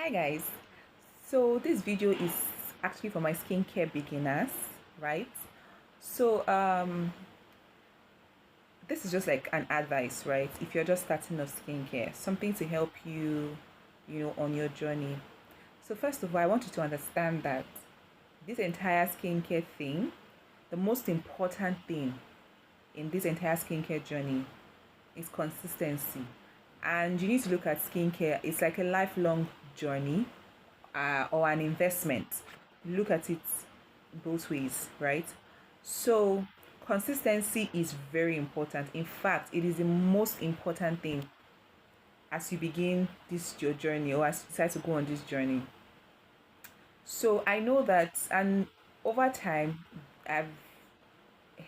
Hi guys, so this video is actually for my skincare beginners, right? So this is just like an advice, right? If you're just starting off skincare, something to help you, on your journey. So first of all, I want you to understand that this entire skincare thing, the most important thing in this entire skincare journey is consistency. And you need to look at skincare, it's like a lifelong journey or an investment. Look at it both ways, right? So, consistency is very important. In fact, it is the most important thing as you begin this your journey or as you decide to go on this journey. So, I know that, and over time, I've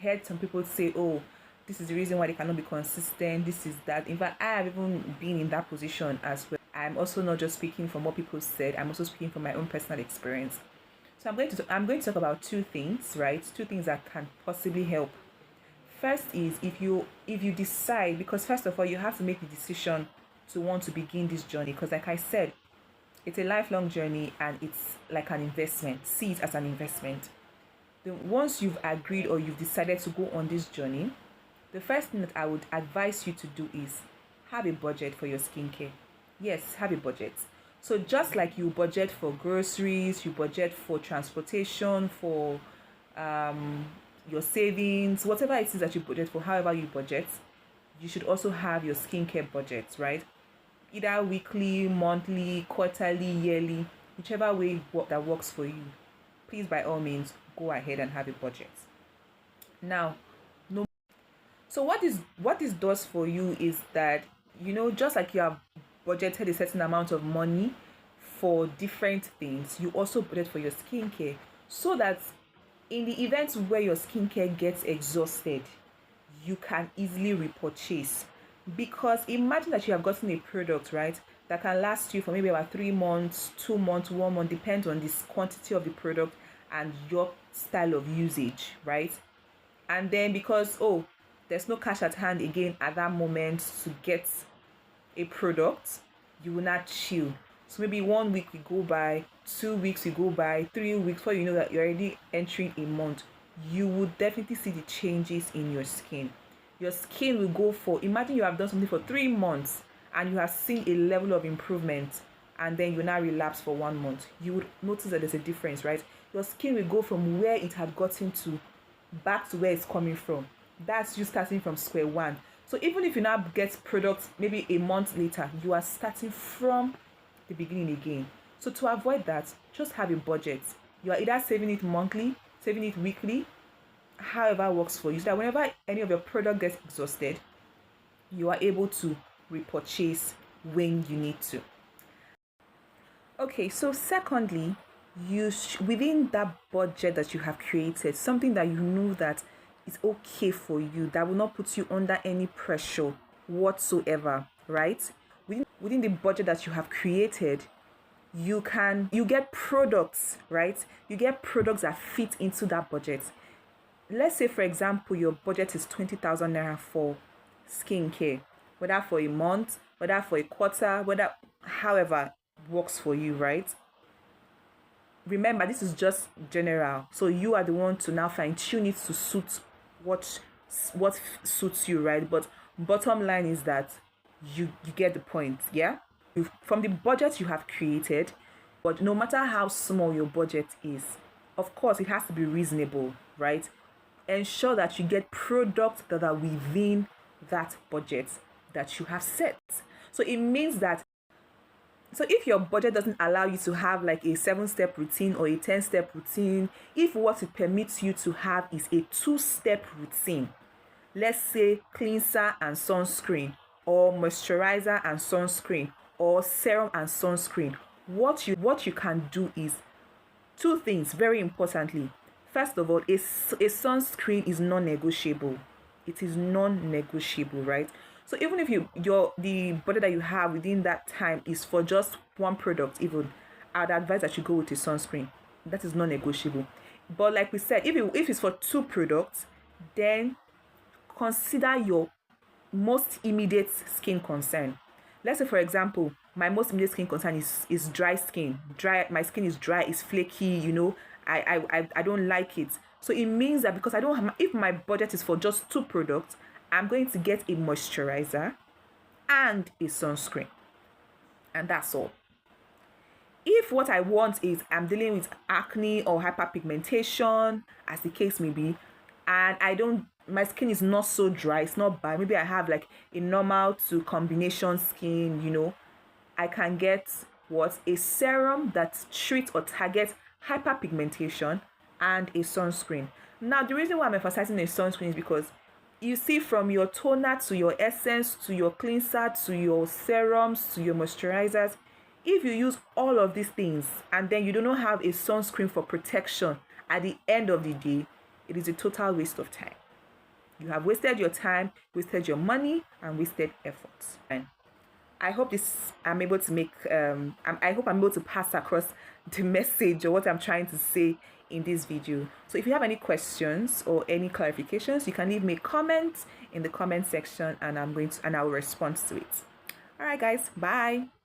heard some people say, oh, this is the reason why they cannot be consistent, this is that. In fact, I have even been in that position as well. I'm also not just speaking from what people said, I'm also speaking from my own personal experience. So I'm going to talk about two things, right? Two things that can possibly help. First is if you decide, because first of all you have to make the decision to want to begin this journey, because like I said, it's a lifelong journey and it's like an investment. See it as an investment. Once you've agreed or you've decided to go on this journey, the first thing that I would advise you to do is have a budget for your skincare. Yes, have a budget. So just like you budget for groceries, you budget for transportation, for um, your savings, whatever it is that you budget for, however you budget, you should also have your skincare budget, right? Either weekly, monthly, quarterly, yearly, whichever way that works for you. Please, by all means, go ahead and have a budget. Now, no. So what this does for you is that just like you have budgeted a certain amount of money for different things, you also budget for your skincare so that in the event where your skincare gets exhausted, you can easily repurchase. Because imagine that you have gotten a product, right, that can last you for maybe about 3 months, 2 months, 1 month, depends on this quantity of the product and your style of usage, right? And then because there's no cash at hand again at that moment to get a product, you will not chill. So maybe 1 week we go by, 2 weeks we go by, 3 weeks, before you know that you're already entering a month, you will definitely see the changes in your skin. Your skin will go for, imagine you have done something for 3 months and you have seen a level of improvement, and then you now relapse for 1 month. You would notice that there's a difference, right? Your skin will go from where it had gotten to back to where it's coming from. That's you starting from square one. So even if you now get products maybe a month later, you are starting from the beginning again. So to avoid that, just have a budget. You are either saving it monthly, saving it weekly, however works for you, so that whenever any of your product gets exhausted, you are able to repurchase when you need to. Okay, so secondly, within that budget that you have created, something that you know that is okay for you, that will not put you under any pressure whatsoever, right? Within the budget that you have created, you get products, right? You get products that fit into that budget. Let's say, for example, your budget is 20,000 naira for skincare, whether for a month, whether for a quarter, whether however works for you, right? Remember, this is just general, so you are the one to now fine tune it to suit what suits you, right? But bottom line is that you get the point. Yeah, from the budget you have created, but no matter how small your budget is, of course it has to be reasonable, right? Ensure that you get products that are within that budget that you have set. So it means that, so if your budget doesn't allow you to have like a 7-step routine or a 10-step routine, if what it permits you to have is a 2-step routine, let's say cleanser and sunscreen, or moisturizer and sunscreen, or serum and sunscreen, what you can do is two things very importantly. First of all, a sunscreen is non-negotiable. It is non-negotiable, right? So even if the budget that you have within that time is for just one product, even I'd advise that you go with a sunscreen. That is non-negotiable. But like we said, if it's for 2 products, then consider your most immediate skin concern. Let's say, for example, my most immediate skin concern is dry skin. My skin is dry, it's flaky, you know. I don't like it. So it means that because I don't have, if my budget is for just 2 products, I'm going to get a moisturizer and a sunscreen, and that's all. If what I want is I'm dealing with acne or hyperpigmentation, as the case may be, and my skin is not so dry, it's not bad, maybe I have like a normal to combination skin, you know, I can get a serum that treats or targets hyperpigmentation and a sunscreen. Now, the reason why I'm emphasizing a sunscreen is because you see, from your toner to your essence to your cleanser to your serums to your moisturizers, if you use all of these things and then you do not have a sunscreen for protection, at the end of the day, it is a total waste of time. You have wasted your time, wasted your money, and wasted effort. And I hope I'm able to make, I hope I'm able to pass across the message or what I'm trying to say in this video. So if you have any questions or any clarifications, you can leave me a comment in the comment section, and I will respond to it. All right, guys, bye.